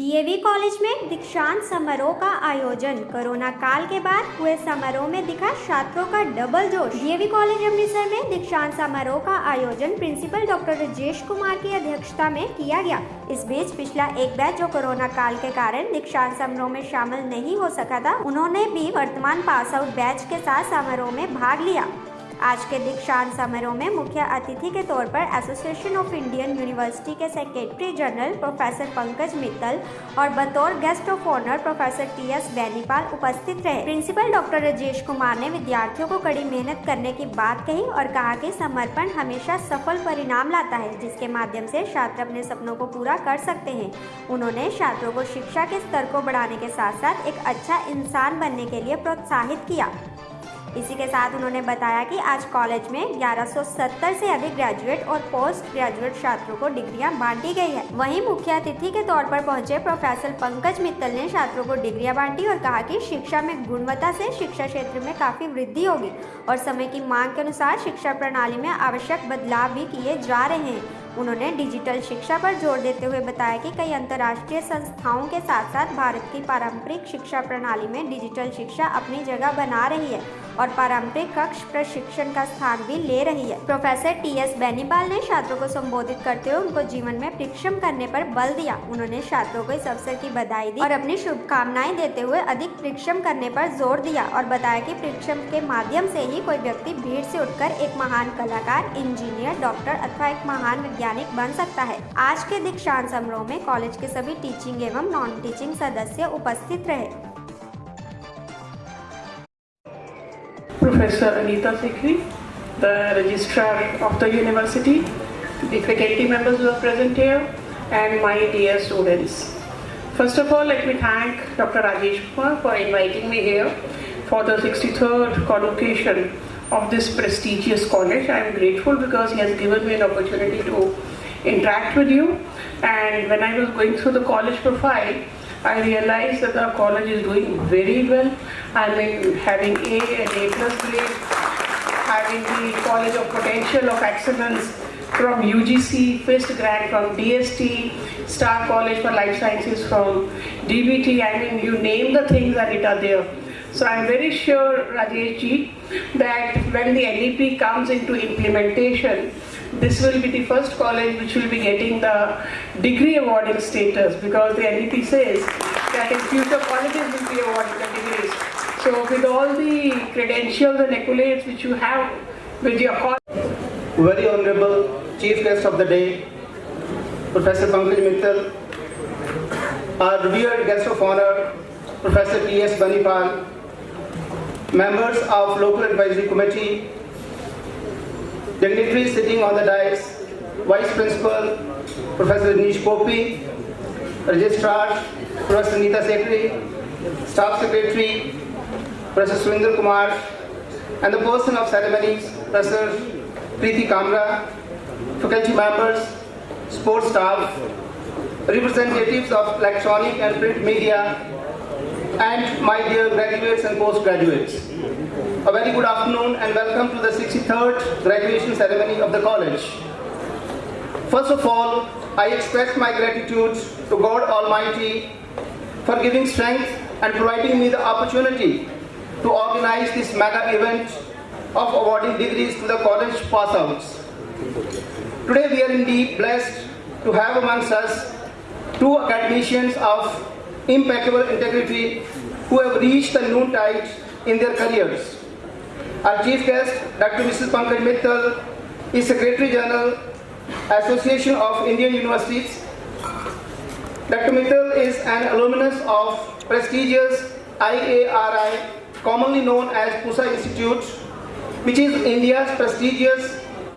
DAV college में दीक्षांत समारोह का आयोजन। कोरोना काल के बाद हुए समारोह में दिखा छात्रों का डबल जोश। डीएवी कॉलेज अमृतसर में दीक्षांत समारोह का आयोजन प्रिंसिपल डॉक्टर राजेश कुमार की अध्यक्षता में किया गया। इस बीच पिछला एक बैच जो कोरोना काल के कारण दीक्षांत समारोह में शामिल नहीं हो सका था, उन्होंने भी वर्तमान पास आउट बैच के साथ समारोह में भाग लिया। आज के दीक्षांत समारोह में मुख्य अतिथि के तौर पर एसोसिएशन ऑफ इंडियन यूनिवर्सिटी के secretary general professor Pankaj Mittal और बतौर guest of honour professor TS Benipal उपस्थित रहे। प्रिंसिपल डॉक्टर राजेश कुमार ने विद्यार्थियों को कड़ी मेहनत करने की बात कही और कहा कि समर्पण हमेशा सफल परिणाम लाता है, जिसके माध्यम से छात्र अपने सपनों को पूरा कर सकते हैं। उन्होंने छात्रों को शिक्षा के स्तर को बढ़ाने के साथ साथ एक अच्छा इंसान बनने के लिए प्रोत्साहित किया। इसी के साथ उन्होंने बताया कि आज कॉलेज में 1170 से अधिक ग्रेजुएट और पोस्ट ग्रेजुएट छात्रों को डिग्रियां बांटी गई है। वहीं मुख्य अतिथि के तौर पर पहुंचे प्रोफेसर पंकज मित्तल ने छात्रों को डिग्रियां बांटी और कहा कि शिक्षा में गुणवत्ता से शिक्षा क्षेत्र में काफी वृद्धि होगी और समय की मांग के अनुसार शिक्षा प्रणाली में आवश्यक बदलाव भी किए जा रहे हैं। उन्होंने डिजिटल शिक्षा पर जोर देते हुए बताया कि कई अंतर्राष्ट्रीय संस्थाओं के साथ साथ भारत की पारंपरिक शिक्षा प्रणाली में डिजिटल शिक्षा अपनी जगह बना रही है और पारंपरिक कक्ष प्रशिक्षण का स्थान भी ले रही है। प्रोफेसर टीएस बेनीपाल ने छात्रों को संबोधित करते हुए उनको जीवन में परिश्रम करने पर बल दिया। उन्होंने छात्रों को इस अवसर की बधाई दी और अपनी शुभकामनाएं देते हुए अधिक परिश्रम करने पर जोर दिया और बताया कि परिश्रम के माध्यम से ही कोई व्यक्ति भीड़ से उठकर एक महान कलाकार, इंजीनियर, डॉक्टर अथवा एक महान वैज्ञानिक बन सकता है। आज के दीक्षांत समारोह में कॉलेज के सभी टीचिंग एवं नॉन टीचिंग सदस्य उपस्थित रहे। Professor Anita Sikri, the Registrar of the University, the faculty members who are present here, and my dear students. First of all, let me thank Dr. Rajesh Kumar for inviting me here for the 63rd convocation of this prestigious college. I am grateful because he has given me an opportunity to interact with you. And when I was going through the college profile, I realized that our college is doing very well. I mean, having A and A plus grade, having the College of Potential of Excellence from UGC, first grant from DST, Star College for Life Sciences from DBT. I mean, you name the things and it are there. So I am very sure, Rajesh ji, that when the NEP comes into implementation, this will be the first college which will be getting the degree awarding status, because the NEP says that in future colleges will be awarding the degrees. So with all the credentials and accolades which you have with your college. Very Honorable Chief Guest of the Day, Professor Pankaj Mittal, our revered Guest of Honor, Professor T.S. Benipal, members of Local Advisory Committee, dignitaries sitting on the dais, Vice Principal, Professor Nish Popi, Registrar, Professor Anita Sikri, Staff Secretary, Professor Surinder Kumar, and the person of ceremonies, Professor Preeti Kamra, faculty members, sports staff, representatives of electronic and print media, and my dear graduates and postgraduates. A very good afternoon and welcome to the 63rd graduation ceremony of the college. First of all, I express my gratitude to God Almighty for giving strength and providing me the opportunity to organize this mega event of awarding degrees to the college pass-outs. Today we are indeed blessed to have amongst us two academicians of impeccable integrity who have reached the noontide in their careers. Our chief guest, Dr. Mrs. Pankaj Mittal, is Secretary General, Association of Indian Universities. Dr. Mittal is an alumnus of prestigious IARI, commonly known as Pusa Institute, which is India's prestigious